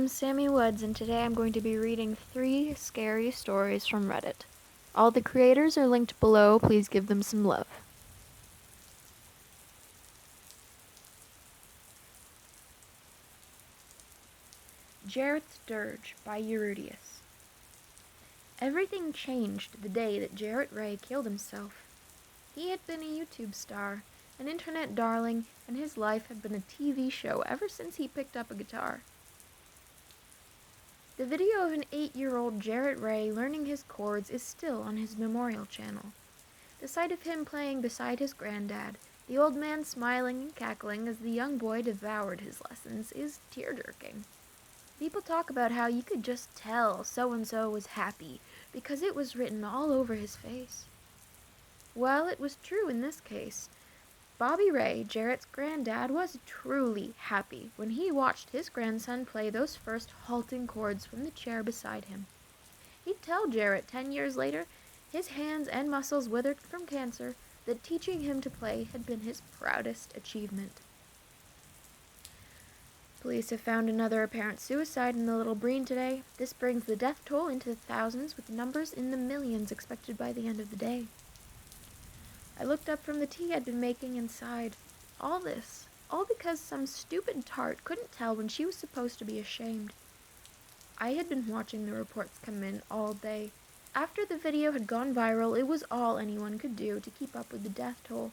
I'm Sammy Woods, and today I'm going to be reading 3 scary stories from Reddit. All the creators are linked below. Please give them some love. Jarrett's Dirge by Erutious. Everything changed the day that Jarrett Ray killed himself. He had been a YouTube star, an internet darling, and his life had been a TV show ever since he picked up a guitar. The video of an 8-year-old Jarrett Ray learning his chords is still on his memorial channel. The sight of him playing beside his granddad, the old man smiling and cackling as the young boy devoured his lessons, is tear-jerking. People talk about how you could just tell so-and-so was happy because it was written all over his face. Well, it was true in this case. Bobby Ray, Jarrett's granddad, was truly happy when he watched his grandson play those first halting chords from the chair beside him. He'd tell Jarrett 10 years later, his hands and muscles withered from cancer, that teaching him to play had been his proudest achievement. Police have found another apparent suicide in the Little Breen today. This brings the death toll into the thousands, with numbers in the millions expected by the end of the day. I looked up from the tea I'd been making and sighed. All this, all because some stupid tart couldn't tell when she was supposed to be ashamed. I had been watching the reports come in all day. After the video had gone viral, it was all anyone could do to keep up with the death toll.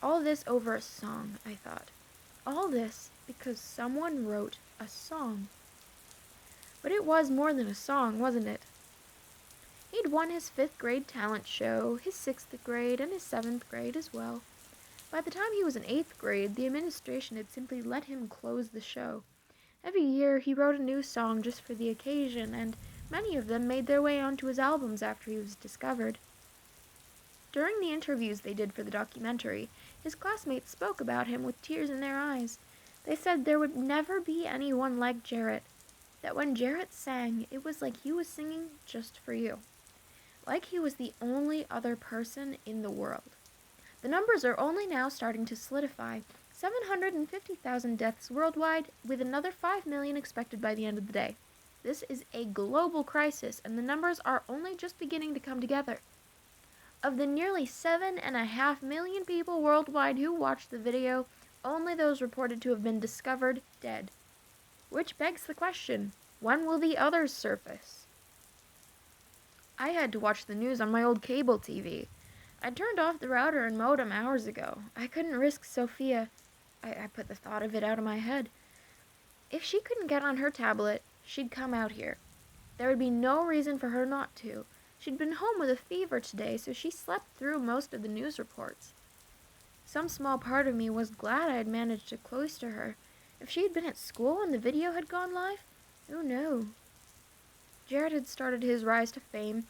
All this over a song, I thought. All this because someone wrote a song. But it was more than a song, wasn't it? He'd won his 5th grade talent show, his 6th grade, and his 7th grade as well. By the time he was in 8th grade, the administration had simply let him close the show. Every year he wrote a new song just for the occasion, and many of them made their way onto his albums after he was discovered. During the interviews they did for the documentary, his classmates spoke about him with tears in their eyes. They said there would never be anyone like Jarrett, that when Jarrett sang, it was like he was singing just for you. Like he was the only other person in the world. The numbers are only now starting to solidify. 750,000 deaths worldwide, with another 5 million expected by the end of the day. This is a global crisis, and the numbers are only just beginning to come together. Of the nearly 7.5 million people worldwide who watched the video, only those reported to have been discovered dead. Which begs the question, when will the others surface? I had to watch the news on my old cable TV. I turned off the router and modem hours ago. I couldn't risk Sophia. I put the thought of it out of my head. If she couldn't get on her tablet, she'd come out here. There would be no reason for her not to. She'd been home with a fever today, so she slept through most of the news reports. Some small part of me was glad I had managed to cloister her. If she had been at school when the video had gone live, oh no. Jarrett had started his rise to fame,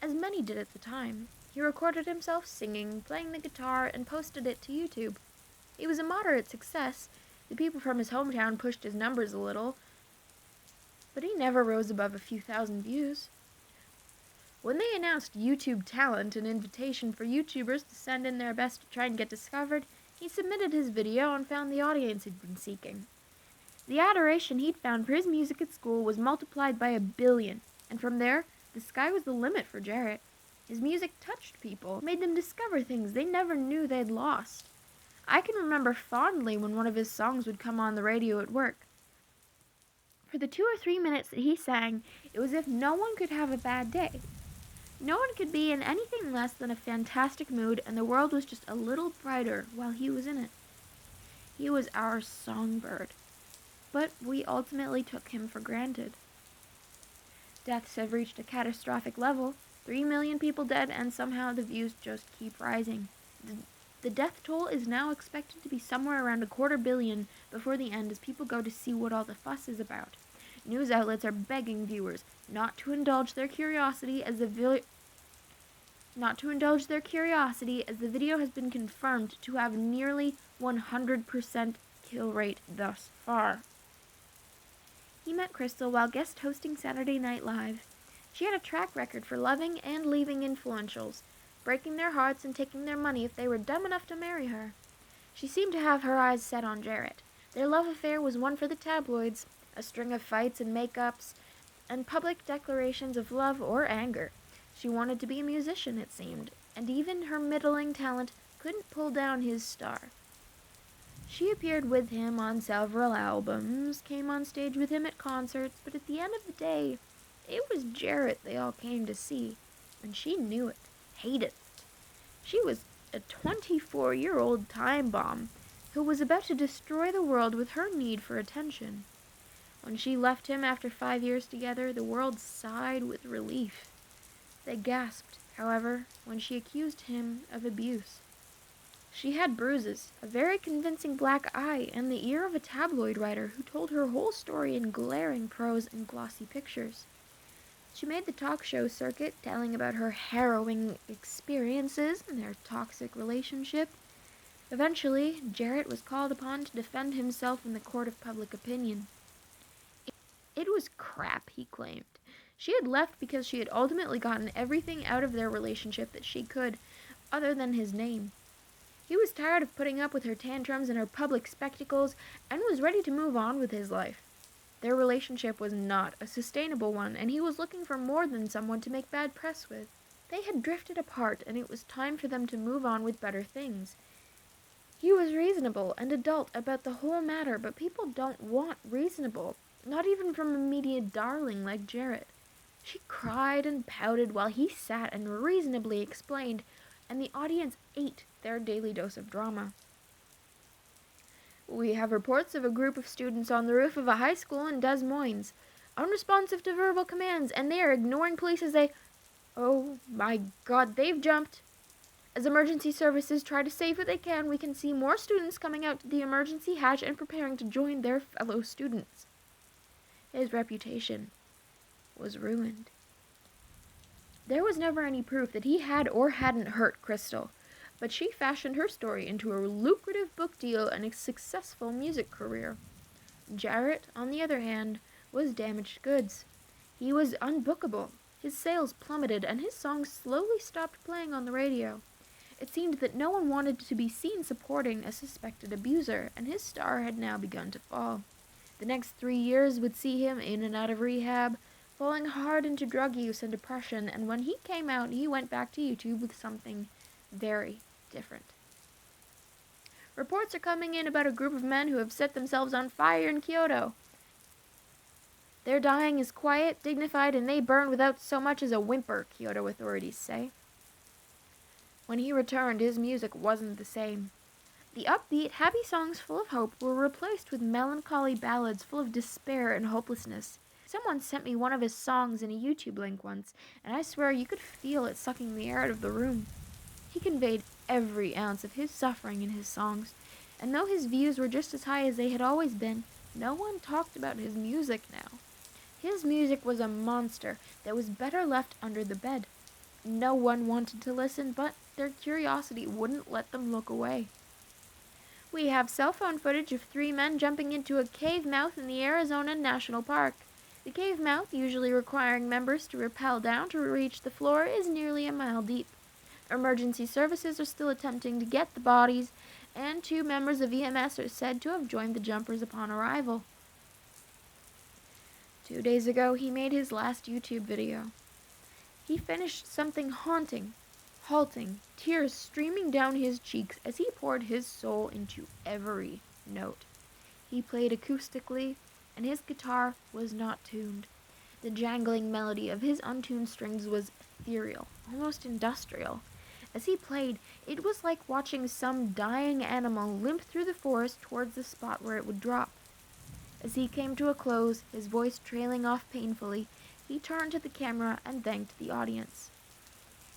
as many did at the time. He recorded himself singing, playing the guitar, and posted it to YouTube. It was a moderate success. The people from his hometown pushed his numbers a little, but he never rose above a few thousand views. When they announced YouTube Talent, an invitation for YouTubers to send in their best to try and get discovered, he submitted his video and found the audience he'd been seeking. The adoration he'd found for his music at school was multiplied by 1 billion, and from there, the sky was the limit for Jarrett. His music touched people, made them discover things they never knew they'd lost. I can remember fondly when one of his songs would come on the radio at work. For the 2 or 3 minutes that he sang, it was as if no one could have a bad day. No one could be in anything less than a fantastic mood, and the world was just a little brighter while he was in it. He was our songbird. But we ultimately took him for granted. Deaths have reached a catastrophic level. 3 million people dead, and somehow the views just keep rising. The death toll is now expected to be somewhere around 250 million before the end, as people go to see what all the fuss is about. News outlets are begging viewers not to indulge their curiosity as the video has been confirmed to have nearly 100% kill rate thus far. He met Crystal while guest hosting Saturday Night Live. She had a track record for loving and leaving influentials, breaking their hearts and taking their money if they were dumb enough to marry her. She seemed to have her eyes set on Jarrett. Their love affair was one for the tabloids, a string of fights and make-ups, and public declarations of love or anger. She wanted to be a musician, it seemed, and even her middling talent couldn't pull down his star. She appeared with him on several albums, came on stage with him at concerts, but at the end of the day, it was Jarrett they all came to see, and she knew it, hated it. She was a 24-year-old time bomb who was about to destroy the world with her need for attention. When she left him after 5 years together, the world sighed with relief. They gasped, however, when she accused him of abuse. She had bruises, a very convincing black eye, and the ear of a tabloid writer who told her whole story in glaring prose and glossy pictures. She made the talk show circuit, telling about her harrowing experiences in their toxic relationship. Eventually, Jarrett was called upon to defend himself in the court of public opinion. It was crap, he claimed. She had left because she had ultimately gotten everything out of their relationship that she could, other than his name. He was tired of putting up with her tantrums and her public spectacles, and was ready to move on with his life. Their relationship was not a sustainable one, and he was looking for more than someone to make bad press with. They had drifted apart, and it was time for them to move on with better things. He was reasonable and adult about the whole matter, but people don't want reasonable, not even from a media darling like Jarrett. She cried and pouted while he sat and reasonably explained, and the audience ate their daily dose of drama. We have reports of a group of students on the roof of a high school in Des Moines, unresponsive to verbal commands, and they are ignoring police as they... Oh my God, they've jumped. As emergency services try to save what they can, we can see more students coming out to the emergency hatch and preparing to join their fellow students. His reputation was ruined. There was never any proof that he had or hadn't hurt Crystal, but she fashioned her story into a lucrative book deal and a successful music career. Jarrett, on the other hand, was damaged goods. He was unbookable. His sales plummeted, and his songs slowly stopped playing on the radio. It seemed that no one wanted to be seen supporting a suspected abuser, and his star had now begun to fall. The next 3 years would see him in and out of rehab, falling hard into drug use and depression, and when he came out, he went back to YouTube with something very different. Reports are coming in about a group of men who have set themselves on fire in Kyoto. Their dying is quiet, dignified, and they burn without so much as a whimper, Kyoto authorities say. When he returned, his music wasn't the same. The upbeat, happy songs full of hope were replaced with melancholy ballads full of despair and hopelessness. Someone sent me one of his songs in a YouTube link once, and I swear you could feel it sucking the air out of the room. He conveyed every ounce of his suffering in his songs, and though his views were just as high as they had always been, no one talked about his music now. His music was a monster that was better left under the bed. No one wanted to listen, but their curiosity wouldn't let them look away. We have cell phone footage of 3 men jumping into a cave mouth in the Arizona National Park. The cave mouth, usually requiring members to rappel down to reach the floor, is nearly a mile deep. Emergency services are still attempting to get the bodies, and 2 members of EMS are said to have joined the jumpers upon arrival. 2 days ago, he made his last YouTube video. He finished something haunting, halting, tears streaming down his cheeks as he poured his soul into every note. He played acoustically, and his guitar was not tuned. The jangling melody of his untuned strings was ethereal, almost industrial. As he played, it was like watching some dying animal limp through the forest towards the spot where it would drop. As he came to a close, his voice trailing off painfully, he turned to the camera and thanked the audience.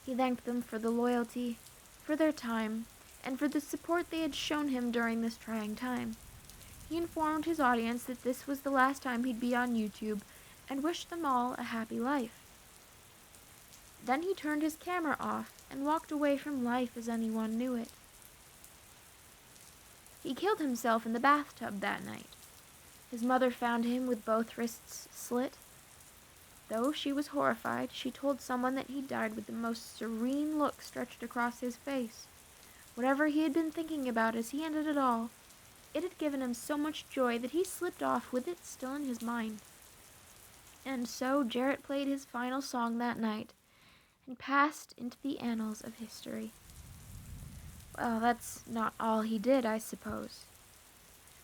He thanked them for the loyalty, for their time, and for the support they had shown him during this trying time. He informed his audience that this was the last time he'd be on YouTube, and wished them all a happy life. Then he turned his camera off and walked away from life as anyone knew it. He killed himself in the bathtub that night. His mother found him with both wrists slit. Though she was horrified, she told someone that he died with the most serene look stretched across his face. Whatever he had been thinking about as he ended it all, It had given him so much joy that he slipped off with it still in his mind. And so Jarrett played his final song that night and passed into the annals of history. Well, that's not all he did, I suppose.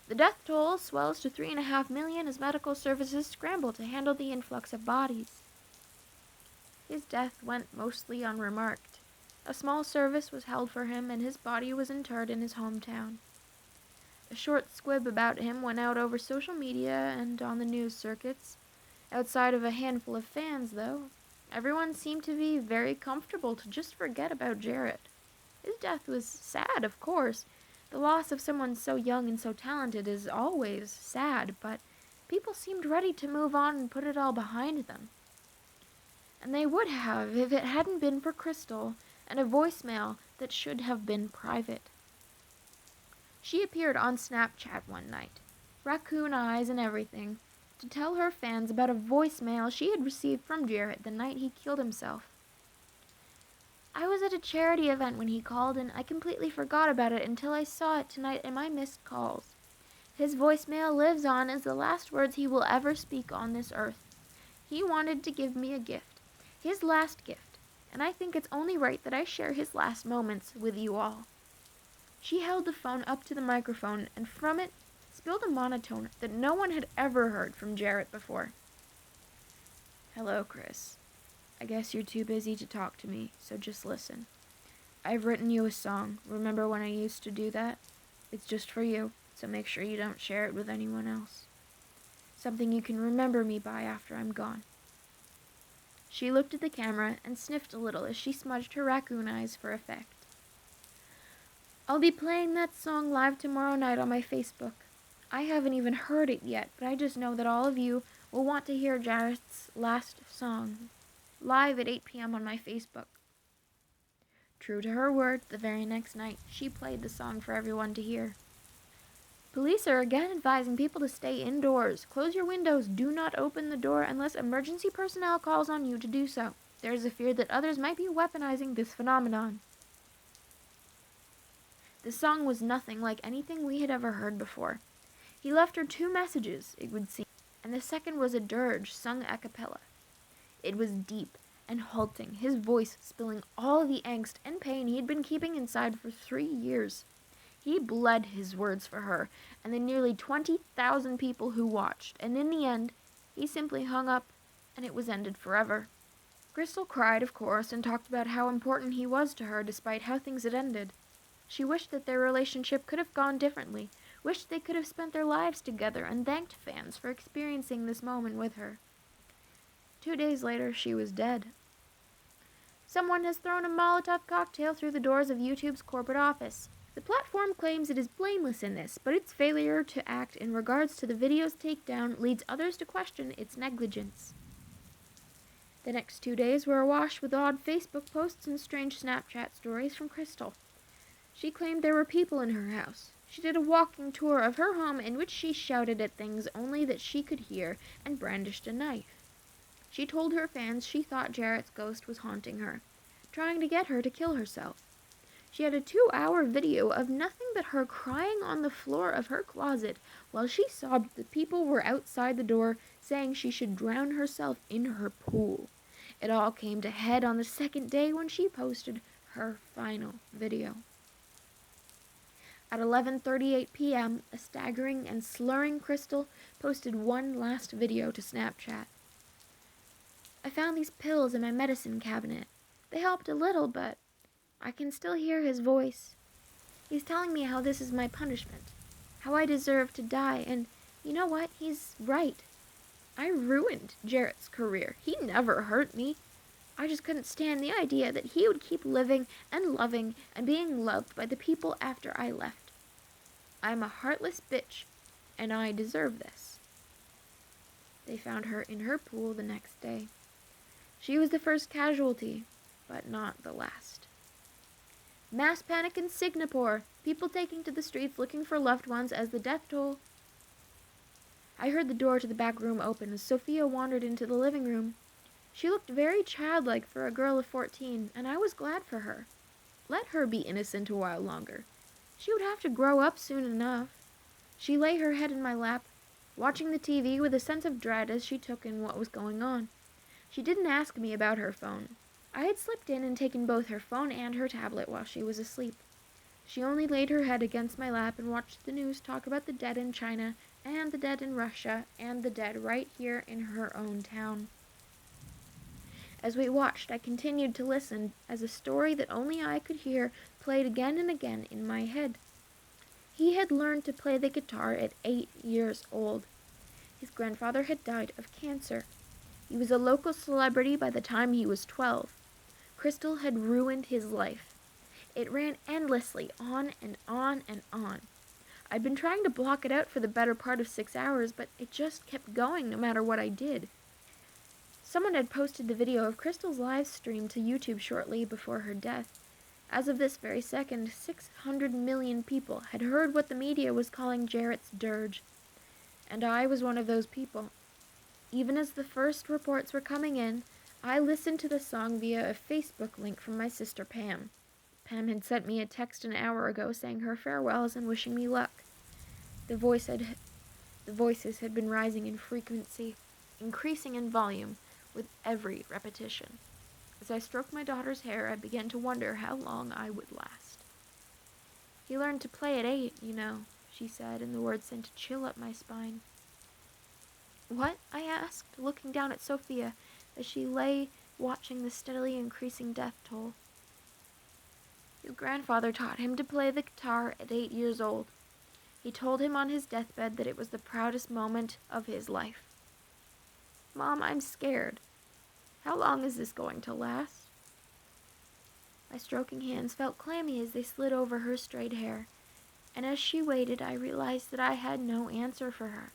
The death toll swells to 3.5 million as medical services scramble to handle the influx of bodies. His death went mostly unremarked. A small service was held for him, and his body was interred in his hometown. A short squib about him went out over social media and on the news circuits. Outside of a handful of fans, though, everyone seemed to be very comfortable to just forget about Jarrett. His death was sad, of course. The loss of someone so young and so talented is always sad, but people seemed ready to move on and put it all behind them. And they would have if it hadn't been for Crystal and a voicemail that should have been private. She appeared on Snapchat one night, raccoon eyes and everything, to tell her fans about a voicemail she had received from Jarrett the night he killed himself. I was at a charity event when he called, and I completely forgot about it until I saw it tonight in my missed calls. His voicemail lives on as the last words he will ever speak on this earth. He wanted to give me a gift, his last gift, and I think it's only right that I share his last moments with you all. She held the phone up to the microphone, and from it spilled a monotone that no one had ever heard from Jarrett before. Hello, Chris. I guess you're too busy to talk to me, so just listen. I've written you a song. Remember when I used to do that? It's just for you, so make sure you don't share it with anyone else. Something you can remember me by after I'm gone. She looked at the camera and sniffed a little as she smudged her raccoon eyes for effect. I'll be playing that song live tomorrow night on my Facebook. I haven't even heard it yet, but I just know that all of you will want to hear Jarrett's last song live at 8 p.m. on my Facebook. True to her word, the very next night, she played the song for everyone to hear. Police are again advising people to stay indoors. Close your windows. Do not open the door unless emergency personnel calls on you to do so. There is a fear that others might be weaponizing this phenomenon. The song was nothing like anything we had ever heard before. He left her 2 messages, it would seem, and the second was a dirge sung a cappella. It was deep and halting, his voice spilling all the angst and pain he had been keeping inside for 3 years. He bled his words for her and the nearly 20,000 people who watched, and in the end, he simply hung up and it was ended forever. Crystal cried, of course, and talked about how important he was to her despite how things had ended. She wished that their relationship could have gone differently, wished they could have spent their lives together, and thanked fans for experiencing this moment with her. 2 days later, she was dead. Someone has thrown a Molotov cocktail through the doors of YouTube's corporate office. The platform claims it is blameless in this, but its failure to act in regards to the video's takedown leads others to question its negligence. The next 2 days were awash with odd Facebook posts and strange Snapchat stories from Crystal. She claimed there were people in her house. She did a walking tour of her home in which she shouted at things only that she could hear and brandished a knife. She told her fans she thought Jarrett's ghost was haunting her, trying to get her to kill herself. She had a 2-hour video of nothing but her crying on the floor of her closet while she sobbed that people were outside the door saying she should drown herself in her pool. It all came to head on the second day when she posted her final video. At 11:38 p.m., a staggering and slurring Crystal posted one last video to Snapchat. I found these pills in my medicine cabinet. They helped a little, but I can still hear his voice. He's telling me how this is my punishment, how I deserve to die, and you know what? He's right. I ruined Jarrett's career. He never hurt me. I just couldn't stand the idea that he would keep living and loving and being loved by the people after I left. I'm a heartless bitch, and I deserve this. They found her in her pool the next day. She was the first casualty, but not the last. Mass panic in Singapore. People taking to the streets looking for loved ones as the death toll. I heard the door to the back room open as Sophia wandered into the living room. She looked very childlike for a girl of 14, and I was glad for her. Let her be innocent a while longer. She would have to grow up soon enough. She lay her head in my lap, watching the TV with a sense of dread as she took in what was going on. She didn't ask me about her phone. I had slipped in and taken both her phone and her tablet while she was asleep. She only laid her head against my lap and watched the news talk about the dead in China, and the dead in Russia, and the dead right here in her own town. As we watched, I continued to listen as a story that only I could hear played again and again in my head. He had learned to play the guitar at 8 years old. His grandfather had died of cancer. He was a local celebrity by the time he was 12. Crystal had ruined his life. It ran endlessly, on and on and on. I'd been trying to block it out for the better part of 6 hours, but it just kept going no matter what I did. Someone had posted the video of Crystal's live stream to YouTube shortly before her death. As of this very second, 600 million people had heard what the media was calling Jarrett's dirge, and I was one of those people. Even as the first reports were coming in, I listened to the song via a Facebook link from my sister Pam. Pam had sent me a text an hour ago saying her farewells and wishing me luck. The voices had been rising in frequency, increasing in volume with every repetition. As I stroked my daughter's hair, I began to wonder how long I would last. "He learned to play at 8, you know," she said, and the words sent a chill up my spine. "What?" I asked, looking down at Sophia as she lay watching the steadily increasing death toll. "His grandfather taught him to play the guitar at 8 years old. He told him on his deathbed that it was the proudest moment of his life." "Mom, I'm scared. How long is this going to last?" My stroking hands felt clammy as they slid over her straight hair, and as she waited, I realized that I had no answer for her.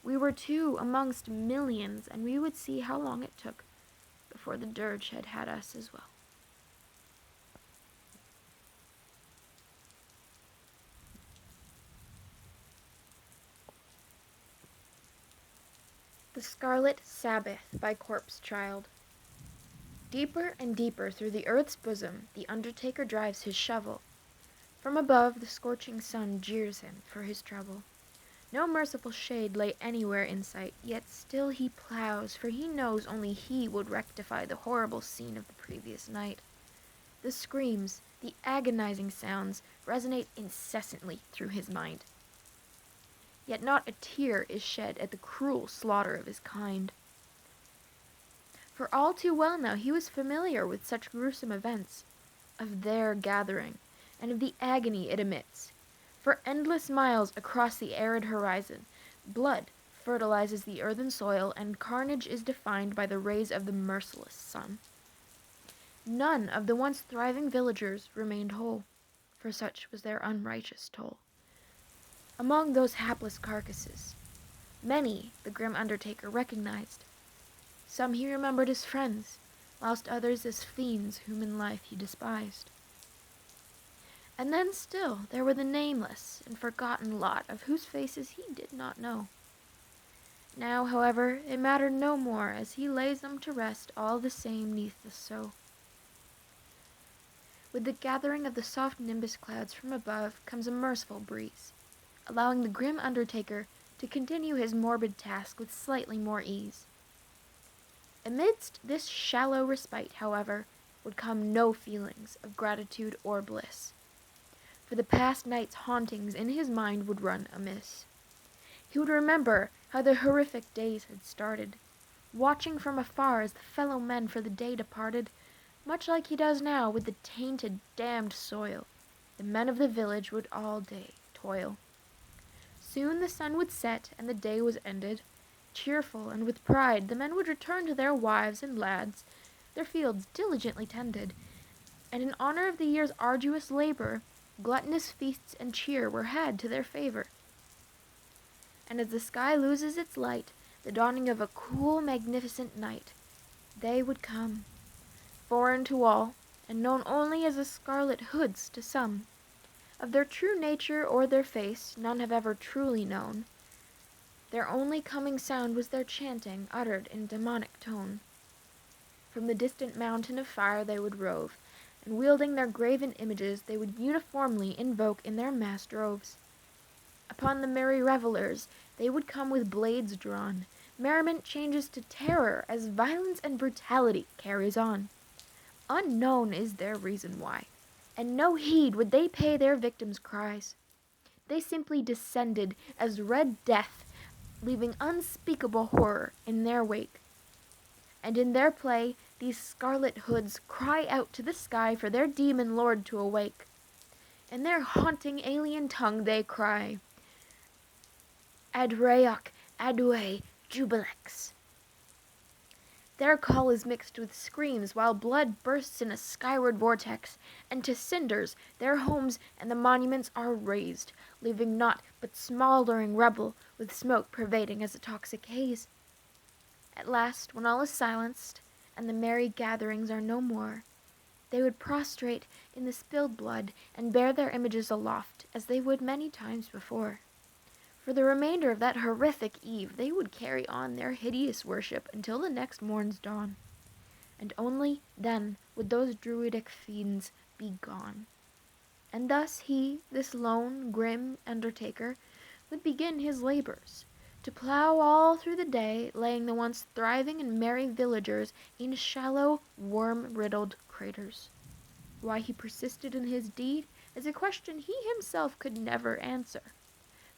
We were two amongst millions, and we would see how long it took before the dirge had had us as well. The Scarlet Sabbath by Corpse Child. Deeper and deeper through the earth's bosom the undertaker drives his shovel. From above the scorching sun jeers him for his trouble. No merciful shade lay anywhere in sight, yet still he plows, for he knows only he would rectify the horrible scene of the previous night. The screams, the agonizing sounds, resonate incessantly through his mind. Yet not a tear is shed at the cruel slaughter of his kind. For all too well now he was familiar with such gruesome events, of their gathering, and of the agony it emits. For endless miles across the arid horizon, blood fertilizes the earthen soil, and carnage is defined by the rays of the merciless sun. None of the once thriving villagers remained whole, for such was their unrighteous toll. Among those hapless carcasses, many the grim undertaker recognized. Some he remembered as friends, whilst others as fiends whom in life he despised. And then still there were the nameless and forgotten lot of whose faces he did not know. Now, however, it mattered no more, as he lays them to rest all the same neath the sow. With the gathering of the soft nimbus clouds from above comes a merciful breeze, allowing the grim undertaker to continue his morbid task with slightly more ease. Amidst this shallow respite, however, would come no feelings of gratitude or bliss, for the past night's hauntings in his mind would run amiss. He would remember how the horrific days had started, watching from afar as the fellow men for the day departed, much like he does now with the tainted, damned soil. The men of the village would all day toil. Soon the sun would set, and the day was ended. Cheerful and with pride, the men would return to their wives and lads, their fields diligently tended, and in honor of the year's arduous labor, gluttonous feasts and cheer were had to their favor. And as the sky loses its light, the dawning of a cool, magnificent night, they would come, foreign to all, and known only as the Scarlet Hoods to some. Of their true nature or their face none have ever truly known. Their only coming sound was their chanting, uttered in demonic tone. From the distant mountain of fire they would rove, and wielding their graven images they would uniformly invoke in their mass droves. Upon the merry revelers they would come with blades drawn. Merriment changes to terror as violence and brutality carries on. Unknown is their reason why, and no heed would they pay their victims' cries. They simply descended as red death, leaving unspeakable horror in their wake. And in their play, these scarlet hoods cry out to the sky for their demon lord to awake. In their haunting alien tongue they cry, Ad reoc adue jubilex. Their call is mixed with screams while blood bursts in a skyward vortex, and to cinders their homes and the monuments are razed, leaving naught but smoldering rubble with smoke pervading as a toxic haze. At last, when all is silenced and the merry gatherings are no more, they would prostrate in the spilled blood and bear their images aloft as they would many times before. For the remainder of that horrific eve they would carry on their hideous worship until the next morn's dawn, and only then would those druidic fiends be gone. And thus he, this lone, grim undertaker, would begin his labors, to plow all through the day, laying the once thriving and merry villagers in shallow, worm-riddled craters. Why he persisted in his deed is a question he himself could never answer.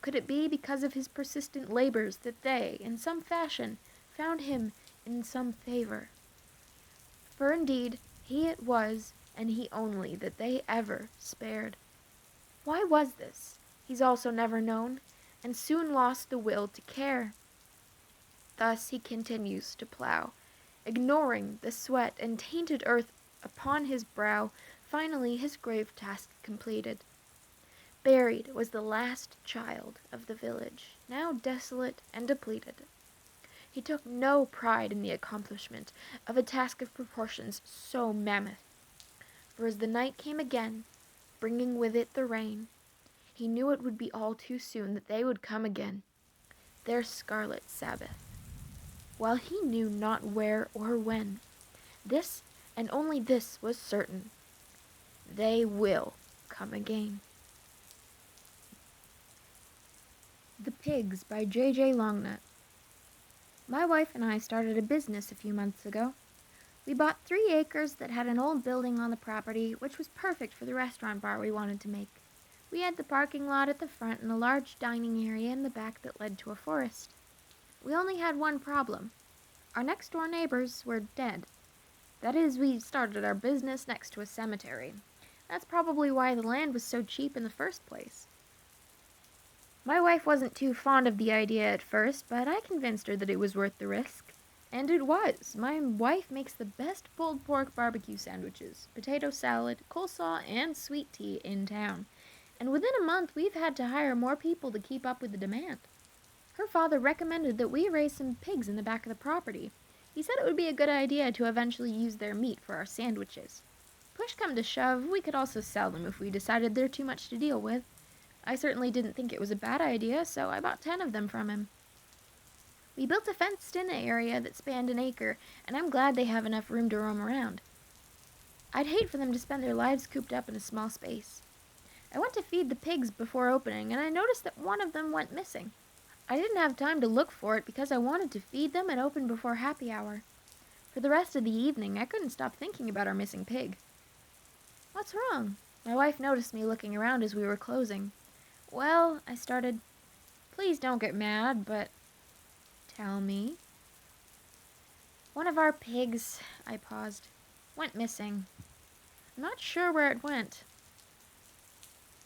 Could it be because of his persistent labors that they, in some fashion, found him in some favor? For indeed, he it was, and he only, that they ever spared. Why was this? He's also never known, and soon lost the will to care. Thus he continues to plow, ignoring the sweat and tainted earth upon his brow, finally his grave task completed. Buried was the last child of the village, now desolate and depleted. He took no pride in the accomplishment of a task of proportions so mammoth, for as the night came again, bringing with it the rain, he knew it would be all too soon that they would come again, their scarlet Sabbath. While he knew not where or when, this and only this was certain: they will come again. The Pigs by jjlongnut. My wife and I started a business a few months ago. We bought 3 acres that had an old building on the property, which was perfect for the restaurant bar we wanted to make. We had the parking lot at the front and a large dining area in the back that led to a forest. We only had one problem. Our next-door neighbors were dead. That is, we started our business next to a cemetery. That's probably why the land was so cheap in the first place. My wife wasn't too fond of the idea at first, but I convinced her that it was worth the risk. And it was. My wife makes the best pulled pork barbecue sandwiches, potato salad, coleslaw, and sweet tea in town. And within a month, we've had to hire more people to keep up with the demand. Her father recommended that we raise some pigs in the back of the property. He said it would be a good idea to eventually use their meat for our sandwiches. Push come to shove, we could also sell them if we decided they're too much to deal with. I certainly didn't think it was a bad idea, so I bought 10 of them from him. We built a fenced-in area that spanned an acre, and I'm glad they have enough room to roam around. I'd hate for them to spend their lives cooped up in a small space. I went to feed the pigs before opening, and I noticed that one of them went missing. I didn't have time to look for it because I wanted to feed them and open before happy hour. For the rest of the evening, I couldn't stop thinking about our missing pig. "What's wrong?" My wife noticed me looking around as we were closing. "Well," I started. "Please don't get mad, but..." "Tell me." "One of our pigs," I paused, "went missing. I'm not sure where it went.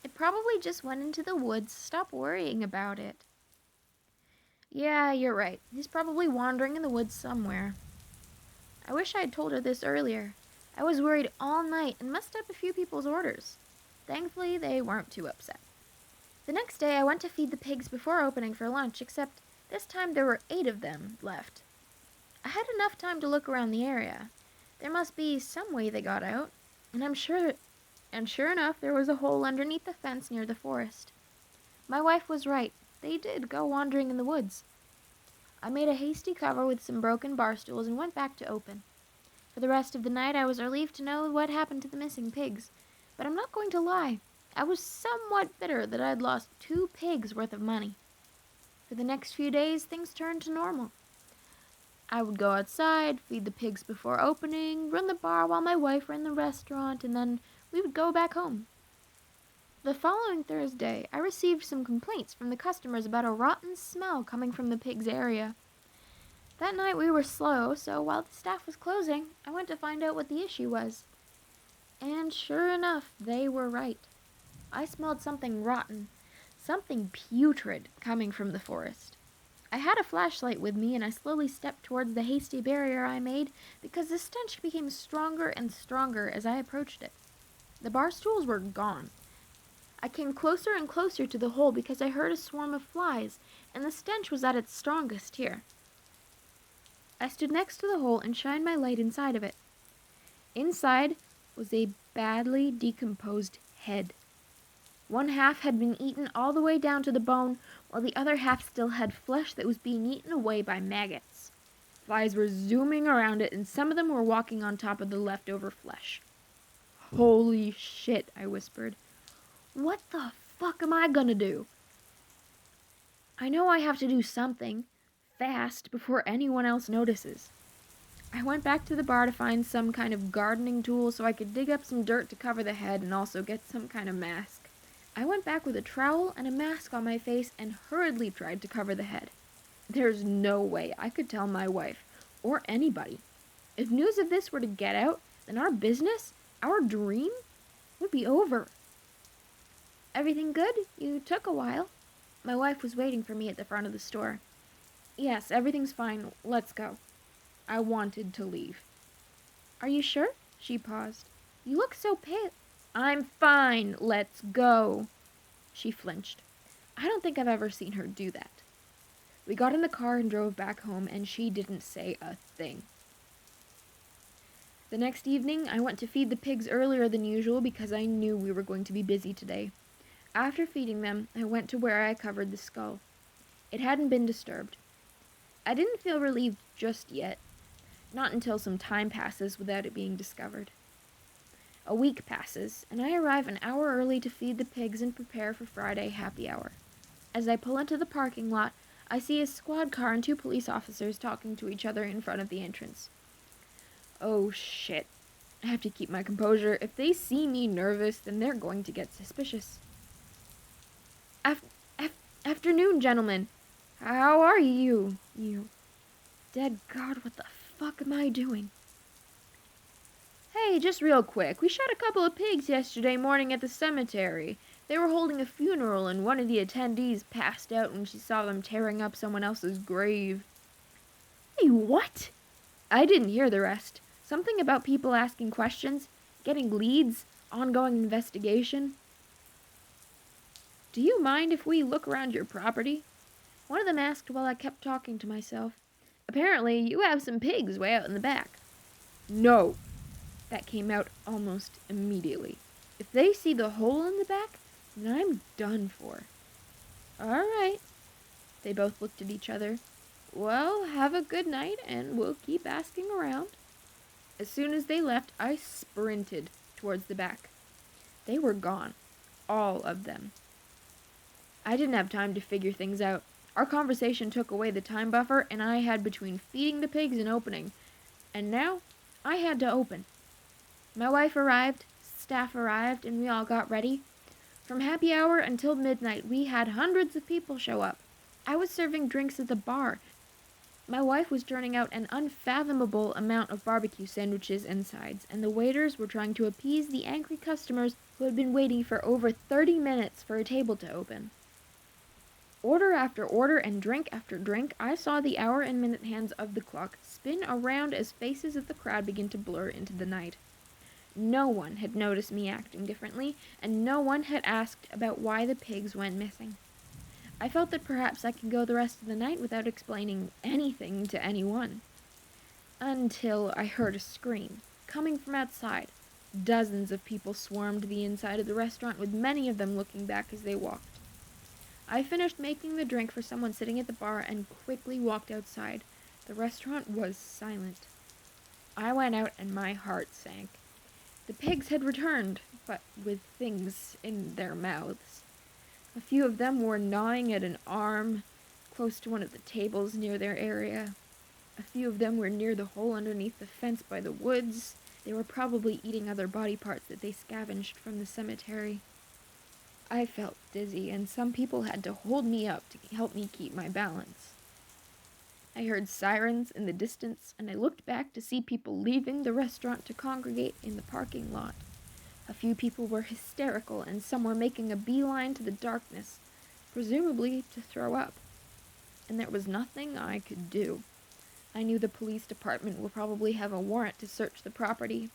It probably just went into the woods. Stop worrying about it." "Yeah, you're right. He's probably wandering in the woods somewhere." I wish I had told her this earlier. I was worried all night and messed up a few people's orders. Thankfully, they weren't too upset. The next day, I went to feed the pigs before opening for lunch, except this time there were 8 of them left. I had enough time to look around the area. There must be some way they got out, and sure enough, there was a hole underneath the fence near the forest. My wife was right. They did go wandering in the woods. I made a hasty cover with some broken bar stools and went back to open. For the rest of the night, I was relieved to know what happened to the missing pigs. But I'm not going to lie. I was somewhat bitter that I had lost 2 pigs worth of money. For the next few days, things turned to normal. I would go outside, feed the pigs before opening, run the bar while my wife ran the restaurant, and then we would go back home. The following Thursday, I received some complaints from the customers about a rotten smell coming from the pigs' area. That night we were slow, so while the staff was closing, I went to find out what the issue was. And sure enough, they were right. I smelled something rotten, something putrid coming from the forest. I had a flashlight with me and I slowly stepped towards the hasty barrier I made because the stench became stronger and stronger as I approached it. The bar stools were gone. I came closer and closer to the hole because I heard a swarm of flies, and the stench was at its strongest here. I stood next to the hole and shined my light inside of it. Inside was a badly decomposed head. One half had been eaten all the way down to the bone, while the other half still had flesh that was being eaten away by maggots. Flies were zooming around it, and some of them were walking on top of the leftover flesh. "Holy shit," I whispered. "What the fuck am I gonna do?" I know I have to do something, fast, before anyone else notices. I went back to the bar to find some kind of gardening tool so I could dig up some dirt to cover the head and also get some kind of mask. I went back with a trowel and a mask on my face and hurriedly tried to cover the head. There's no way I could tell my wife, or anybody. If news of this were to get out, then our business, our dream, would be over. "Everything good? You took a while." My wife was waiting for me at the front of the store. "Yes, everything's fine. Let's go." I wanted to leave. "Are you sure?" She paused. "You look so pale." "I'm fine. Let's go." She flinched. I don't think I've ever seen her do that. We got in the car and drove back home, and she didn't say a thing. The next evening, I went to feed the pigs earlier than usual because I knew we were going to be busy today. After feeding them, I went to where I covered the skull. It hadn't been disturbed. I didn't feel relieved just yet. Not until some time passes without it being discovered. A week passes, and I arrive an hour early to feed the pigs and prepare for Friday happy hour. As I pull into the parking lot, I see a squad car and 2 police officers talking to each other in front of the entrance. Oh shit. I have to keep my composure. If they see me nervous, then they're going to get suspicious. Afternoon, gentlemen. How are you? Dead God, what the fuck am I doing? Hey, just real quick. We shot a couple of pigs yesterday morning at the cemetery. They were holding a funeral and one of the attendees passed out when she saw them tearing up someone else's grave. Hey, what? I didn't hear the rest. Something about people asking questions, getting leads, ongoing investigation. Do you mind if we look around your property? One of them asked while I kept talking to myself. Apparently, you have some pigs way out in the back. No. That came out almost immediately. If they see the hole in the back, then I'm done for. All right. They both looked at each other. Well, have a good night, and we'll keep asking around. As soon as they left, I sprinted towards the back. They were gone. All of them. I didn't have time to figure things out. Our conversation took away the time buffer, and I had between feeding the pigs and opening. And now, I had to open. My wife arrived, staff arrived, and we all got ready. From happy hour until midnight, we had hundreds of people show up. I was serving drinks at the bar. My wife was turning out an unfathomable amount of barbecue sandwiches and sides, and the waiters were trying to appease the angry customers who had been waiting for over 30 minutes for a table to open. Order after order and drink after drink, I saw the hour and minute hands of the clock spin around as faces of the crowd began to blur into the night. No one had noticed me acting differently, and no one had asked about why the pigs went missing. I felt that perhaps I could go the rest of the night without explaining anything to anyone. Until I heard a scream, coming from outside. Dozens of people swarmed the inside of the restaurant, with many of them looking back as they walked. I finished making the drink for someone sitting at the bar and quickly walked outside. The restaurant was silent. I went out and my heart sank. The pigs had returned, but with things in their mouths. A few of them were gnawing at an arm close to one of the tables near their area. A few of them were near the hole underneath the fence by the woods. They were probably eating other body parts that they scavenged from the cemetery. I felt dizzy, and some people had to hold me up to help me keep my balance. I heard sirens in the distance, and I looked back to see people leaving the restaurant to congregate in the parking lot. A few people were hysterical, and some were making a beeline to the darkness, presumably to throw up. And there was nothing I could do. I knew the police department will probably have a warrant to search the property.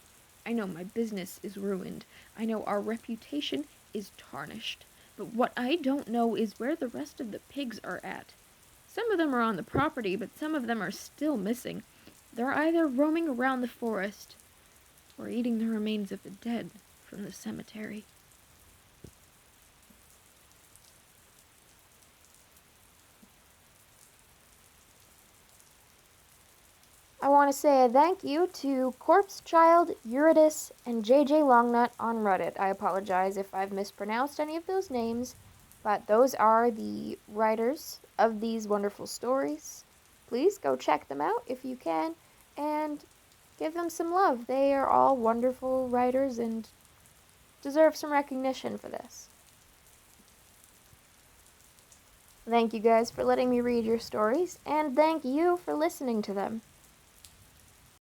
I know my business is ruined. I know our reputation is tarnished. But what I don't know is where the rest of the pigs are at. Some of them are on the property, but some of them are still missing. They're either roaming around the forest or eating the remains of the dead from the cemetery. I want to say a thank you to Corpse Child, Erutious, and jjlongnut on Reddit. I apologize if I've mispronounced any of those names, but those are the writers of these wonderful stories. Please go check them out if you can, and give them some love. They are all wonderful writers and deserve some recognition for this. Thank you guys for letting me read your stories, and thank you for listening to them.